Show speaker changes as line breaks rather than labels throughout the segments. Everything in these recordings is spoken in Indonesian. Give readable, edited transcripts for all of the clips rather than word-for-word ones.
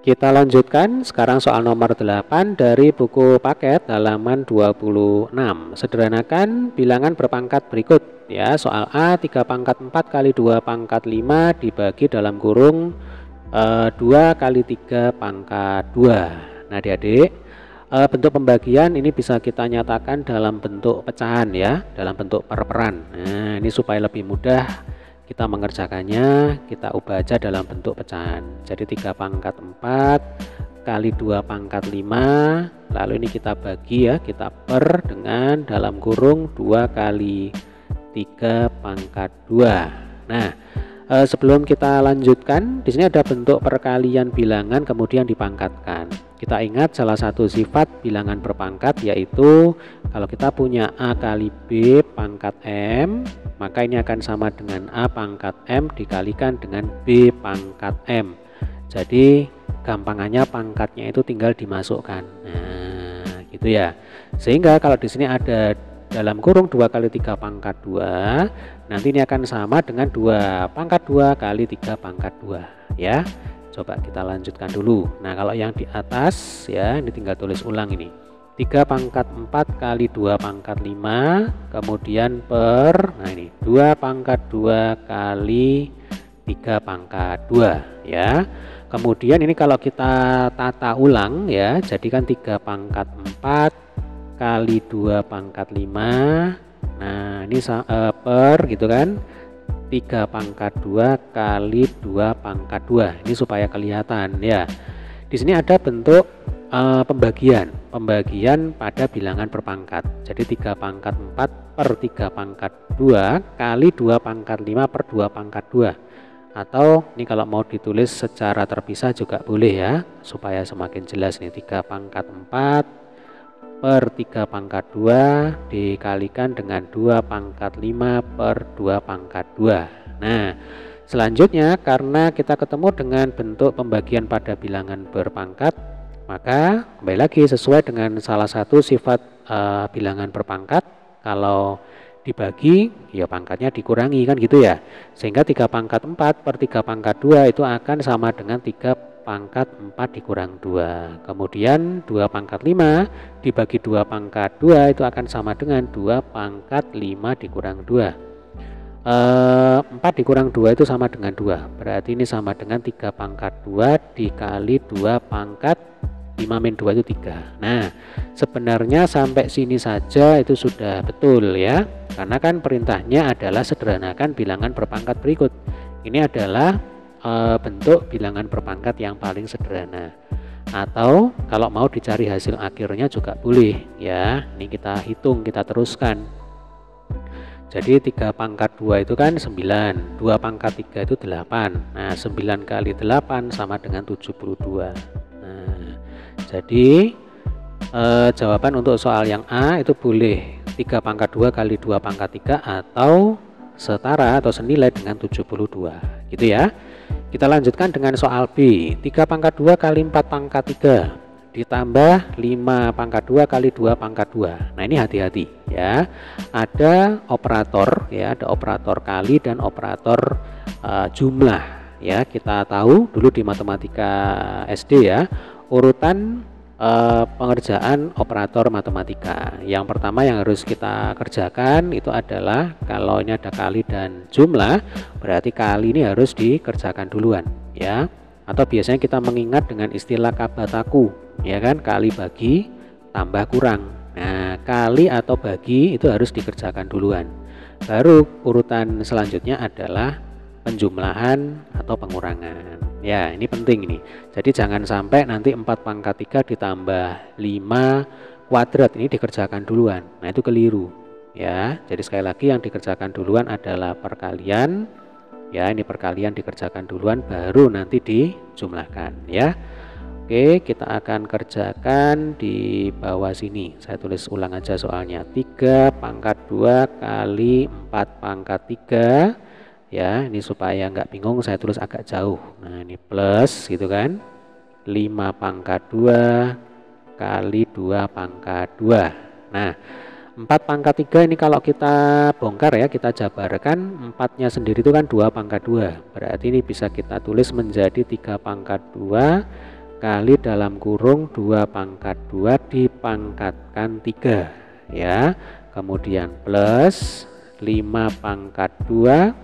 Kita lanjutkan sekarang soal nomor 8 dari buku paket halaman 26. Sederhanakan bilangan berpangkat berikut ya. Soal A 3 pangkat 4 kali 2 pangkat 5 dibagi dalam kurung 2 kali 3 pangkat 2. Nah adik-adik, bentuk pembagian ini bisa kita nyatakan dalam bentuk pecahan ya, dalam bentuk per-peran. Nah ini supaya lebih mudah kita mengerjakannya, kita ubah aja dalam bentuk pecahan. Jadi 3 pangkat 4 kali 2 pangkat 5, lalu ini kita bagi ya, kita per dengan dalam kurung 2 kali 3 pangkat 2. Nah, sebelum kita lanjutkan, di sini ada bentuk perkalian bilangan kemudian dipangkatkan. Kita ingat salah satu sifat bilangan berpangkat yaitu kalau kita punya A kali B pangkat M, maka ini akan sama dengan A pangkat M dikalikan dengan B pangkat M. Jadi gampangannya pangkatnya itu tinggal dimasukkan. Nah, gitu ya. Sehingga kalau di sini ada dalam kurung 2 kali 3 pangkat 2, nanti ini akan sama dengan 2 pangkat 2 kali 3 pangkat 2 ya. Coba kita lanjutkan dulu. Nah kalau yang di atas ya, ini tinggal tulis ulang ini. 3 pangkat 4 kali 2 pangkat 5, kemudian per, nah ini 2 pangkat 2 kali 3 pangkat 2 ya. Kemudian ini kalau kita tata ulang ya, jadikan 3 pangkat 4 kali 2 pangkat 5. Nah ini per gitu kan, 3 pangkat 2 kali 2 pangkat 2. Ini supaya kelihatan ya. Di sini ada bentuk pembagian pada bilangan berpangkat. Jadi 3 pangkat 4 per 3 pangkat 2 kali 2 pangkat 5 per 2 pangkat 2. Atau ini kalau mau ditulis secara terpisah juga boleh ya, supaya semakin jelas nih. 3 pangkat 4 per 3 pangkat 2 dikalikan dengan 2 pangkat 5 per 2 pangkat 2. Nah selanjutnya karena kita ketemu dengan bentuk pembagian pada bilangan berpangkat, maka kembali lagi sesuai dengan salah satu sifat bilangan berpangkat, kalau dibagi ya pangkatnya dikurangi kan gitu ya. Sehingga 3 pangkat 4 per 3 pangkat 2 itu akan sama dengan 3 pangkat 4 dikurang 2. Kemudian 2 pangkat 5 dibagi 2 pangkat 2 itu akan sama dengan 2 pangkat 5 dikurang 2. 4 dikurang 2 itu sama dengan 2. Berarti ini sama dengan 3 pangkat 2 dikali 2 pangkat 5 min 2 itu 3. Nah sebenarnya sampai sini saja itu sudah betul ya. Karena kan perintahnya adalah sederhanakan bilangan berpangkat berikut. Ini adalah bentuk bilangan berpangkat yang paling sederhana. Atau kalau mau dicari hasil akhirnya juga boleh ya. Ini kita hitung, kita teruskan. Jadi 3 pangkat 2 itu kan 9, 2 pangkat 3 itu 8. Nah 9 kali 8 sama dengan 72. Nah jadi jawaban untuk soal yang A itu boleh 3 pangkat 2 kali 2 pangkat 3 atau setara atau senilai dengan 72 gitu ya. Kita lanjutkan dengan soal B. 3 pangkat 2 kali 4 pangkat 3 ditambah 5 pangkat 2 kali 2 pangkat 2. Nah ini hati-hati ya. Ada operator ya, ada operator kali dan operator jumlah ya. Kita tahu dulu di matematika SD ya, urutan pengerjaan operator matematika. Yang pertama yang harus kita kerjakan itu adalah kalau ini ada kali dan jumlah, berarti kali ini harus dikerjakan duluan ya. Atau biasanya kita mengingat dengan istilah kabataku ya kan, kali bagi tambah kurang. Nah kali atau bagi itu harus dikerjakan duluan, baru urutan selanjutnya adalah penjumlahan atau pengurangan. Ya ini penting ini. Jadi jangan sampai nanti 4 pangkat 3 ditambah 5 kuadrat ini dikerjakan duluan. Nah itu keliru ya. Jadi sekali lagi yang dikerjakan duluan adalah perkalian. Ya ini perkalian dikerjakan duluan baru nanti dijumlahkan ya. Oke kita akan kerjakan di bawah sini. Saya tulis ulang aja soalnya. 3 pangkat 2 kali 4 pangkat 3 ya, ini supaya nggak bingung saya tulis agak jauh. Nah ini plus gitu kan, 5 pangkat 2 kali 2 pangkat 2. Nah 4 pangkat 3 ini kalau kita bongkar ya, kita jabarkan 4-nya sendiri itu kan 2 pangkat 2. Berarti ini bisa kita tulis menjadi 3 pangkat 2 kali dalam kurung 2 pangkat 2 dipangkatkan 3 ya. Kemudian plus 5 pangkat 2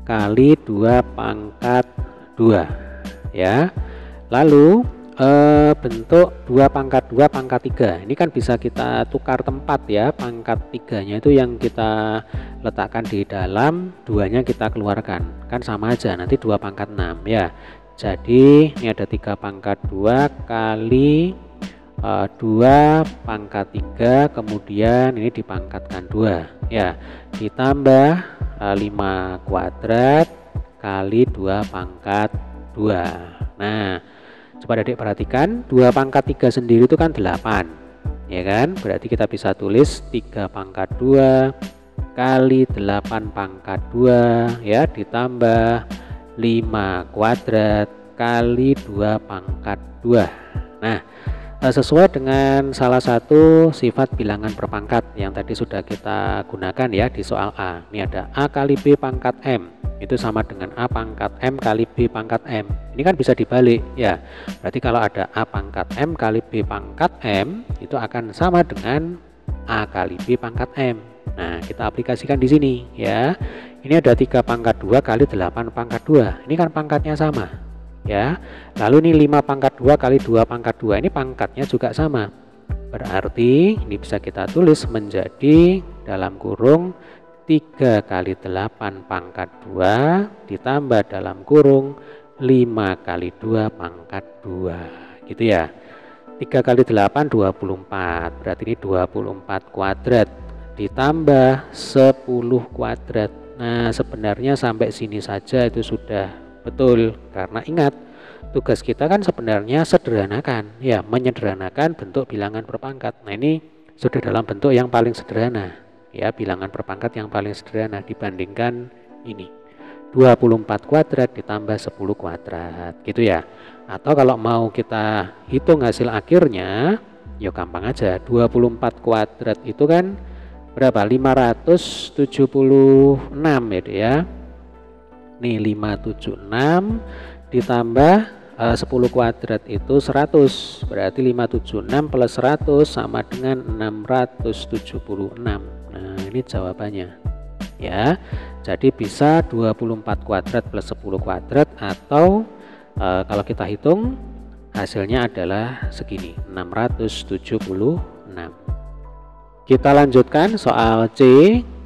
kali 2 pangkat 2 ya. Lalu bentuk 2 pangkat 2 pangkat 3 ini kan bisa kita tukar tempat ya. Pangkat 3 nya itu yang kita letakkan di dalam, 2 nya kita keluarkan, kan sama aja, nanti 2 pangkat 6 ya. Jadi ini ada 3 pangkat 2 kali 2 pangkat 3, kemudian ini dipangkatkan 2 ya, ditambah 5 kuadrat kali 2 pangkat 2. Nah, coba adik perhatikan, 2 pangkat 3 sendiri itu kan 8 ya kan, berarti kita bisa tulis 3 pangkat 2 kali 8 pangkat 2 ya, ditambah 5 kuadrat kali 2 pangkat 2. Nah, sesuai dengan salah satu sifat bilangan berpangkat yang tadi sudah kita gunakan ya di soal A. Ini ada A kali B pangkat M itu sama dengan A pangkat M kali B pangkat M. Ini kan bisa dibalik ya. Berarti kalau ada A pangkat M kali B pangkat M itu akan sama dengan A kali B pangkat M. Nah, kita aplikasikan di sini ya. Ini ada 3 pangkat 2 kali 8 pangkat 2. Ini kan pangkatnya sama ya. Lalu ini 5 pangkat 2 kali 2 pangkat 2. Ini pangkatnya juga sama. Berarti ini bisa kita tulis menjadi dalam kurung 3 kali 8 pangkat 2 ditambah dalam kurung 5 kali 2 pangkat 2 gitu ya. 3 kali 8 24, berarti ini 24 kuadrat ditambah 10 kuadrat. Nah, sebenarnya sampai sini saja itu sudah betul, karena ingat tugas kita kan sebenarnya sederhanakan ya, menyederhanakan bentuk bilangan berpangkat. Nah, ini sudah dalam bentuk yang paling sederhana ya, bilangan berpangkat yang paling sederhana dibandingkan ini 24 kuadrat ditambah 10 kuadrat gitu ya. Atau kalau mau kita hitung hasil akhirnya ya gampang aja, 24 kuadrat itu kan berapa? 576 ya. Nih 576 ditambah 10 kuadrat itu 100, berarti 576 plus 100 sama dengan 676. Nah, ini jawabannya ya. Jadi bisa 24 kuadrat plus 10 kuadrat, atau kalau kita hitung hasilnya adalah segini, 676. Kita lanjutkan soal C.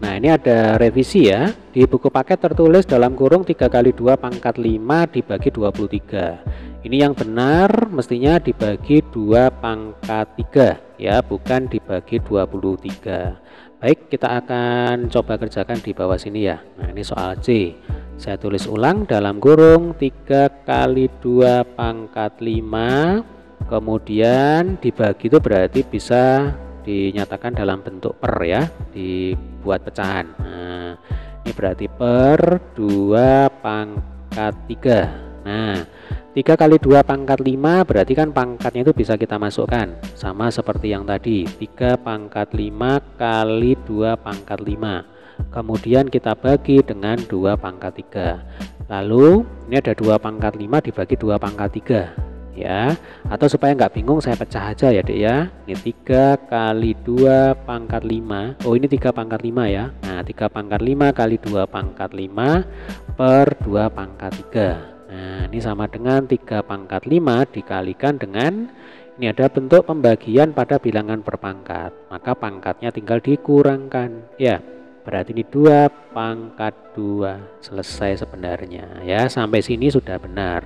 Nah, ini ada revisi ya. Di buku paket tertulis dalam kurung 3 kali 2 pangkat 5 dibagi 23. Ini yang benar mestinya dibagi 2 pangkat 3 ya, bukan dibagi 23. Baik, kita akan coba kerjakan di bawah sini ya. Nah, ini soal C. Saya tulis ulang dalam kurung 3 kali 2 pangkat 5, kemudian dibagi itu berarti bisa dinyatakan dalam bentuk per ya, dibuat pecahan. Nah, ini berarti per 2 pangkat 3. Nah, 3 kali 2 pangkat 5 berarti kan pangkatnya itu bisa kita masukkan, sama seperti yang tadi, 3 pangkat 5 kali 2 pangkat 5, kemudian kita bagi dengan 2 pangkat 3. Lalu ini ada 2 pangkat 5 dibagi 2 pangkat 3 ya. Atau supaya nggak bingung saya pecah aja ya dek ya. Ini 3 kali 2 pangkat 5. Oh, ini 3 pangkat 5 ya. Nah, 3 pangkat 5 kali 2 pangkat 5 per 2 pangkat 3. Nah, ini sama dengan 3 pangkat 5 dikalikan dengan, ini ada bentuk pembagian pada bilangan berpangkat, maka pangkatnya tinggal dikurangkan ya. Berarti ini 2 pangkat 2. Selesai sebenarnya ya. Sampai sini sudah benar.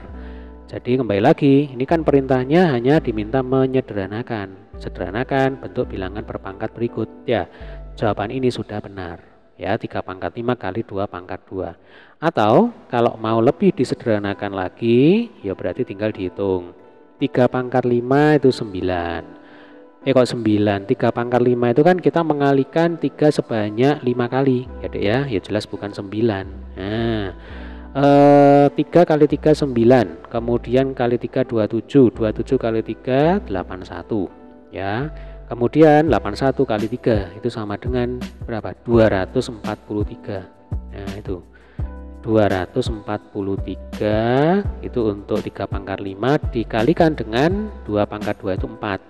Jadi kembali lagi, ini kan perintahnya hanya diminta menyederhanakan. Sederhanakan bentuk bilangan berpangkat berikut ya. Jawaban ini sudah benar ya, 3 pangkat 5 kali 2 pangkat 2. Atau kalau mau lebih disederhanakan lagi ya berarti tinggal dihitung, 3 pangkat 5 itu 9. Kok 9? 3 pangkat 5 itu kan kita mengalikan 3 sebanyak 5 kali ya dek ya. Ya jelas bukan 9. Nah, 3 kali 3 9, kemudian kali 3 27, 27 kali 3 81 ya. Kemudian 81 kali 3 itu sama dengan berapa? 243. Nah, itu 243 itu untuk 3 pangkat 5 dikalikan dengan 2 pangkat 2 itu 4.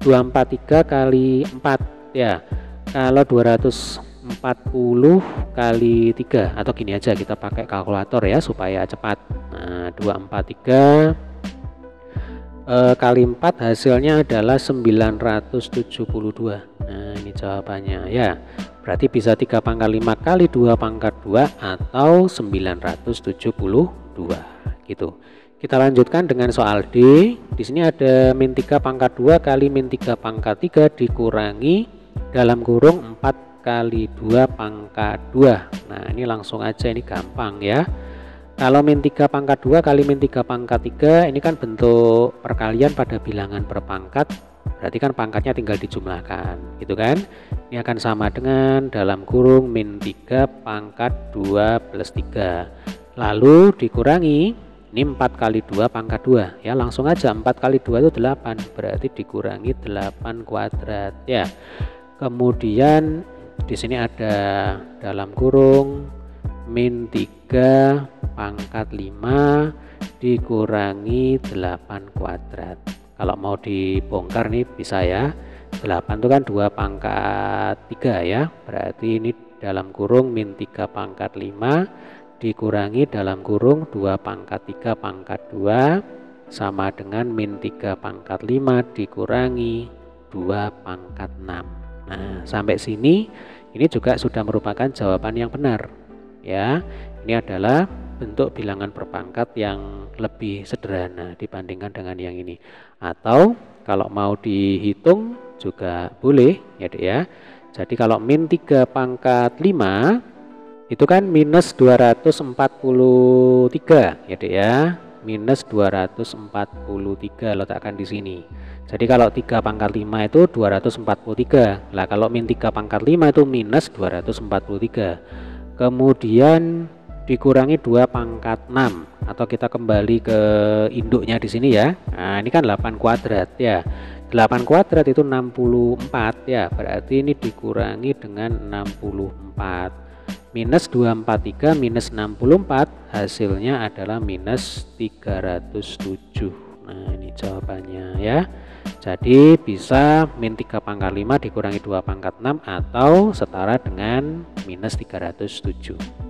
243 kali 4 ya. Kalau 240 kali 3 atau gini aja, kita pakai kalkulator ya supaya cepat. Nah, 243 kali 4 hasilnya adalah 972. Nah, ini jawabannya ya. Berarti bisa 3 pangkat 5 kali 2 pangkat 2 atau 972 gitu. Kita lanjutkan dengan soal D. Di sini ada min 3 pangkat 2 kali min 3 pangkat 3 dikurangi dalam kurung 4 kali 2 pangkat 2. Nah, ini langsung aja, ini gampang ya. Kalau min 3 pangkat 2 kali min 3 pangkat 3 ini kan bentuk perkalian pada bilangan berpangkat, berarti kan pangkatnya tinggal dijumlahkan gitu kan. Ini akan sama dengan dalam kurung min 3 pangkat 2 plus 3 lalu dikurangi ini 4 kali 2 pangkat 2 ya, langsung aja 4 kali 2 itu 8, berarti dikurangi 8 kuadrat ya. Kemudian di sini ada dalam kurung min 3 pangkat 5 dikurangi 8 kuadrat. Kalau mau dibongkar nih bisa ya. 8 itu kan 2 pangkat 3 ya. Berarti ini dalam kurung min 3 pangkat 5 dikurangi dalam kurung 2 pangkat 3 pangkat 2 sama dengan min 3 pangkat 5 dikurangi 2 pangkat 6. Nah, sampai sini ini juga sudah merupakan jawaban yang benar ya. Ini adalah bentuk bilangan berpangkat yang lebih sederhana dibandingkan dengan yang ini. Atau kalau mau dihitung juga boleh ya Dek ya. Jadi kalau min 3 pangkat 5 itu kan minus 243 ya Dek ya. Minus 243 letakkan di sini. Jadi kalau 3 pangkat 5 itu 243. Lah kalau min 3 pangkat 5 itu minus 243. Kemudian dikurangi 2 pangkat 6 atau kita kembali ke induknya di sini ya. Nah, ini kan 8 kuadrat ya. 8 kuadrat itu 64 ya. Berarti ini dikurangi dengan 64. Minus 243 minus 64 hasilnya adalah minus 307. Nah, ini jawabannya ya. Jadi bisa min 3 pangkat 5 dikurangi 2 pangkat 6 atau setara dengan minus 307.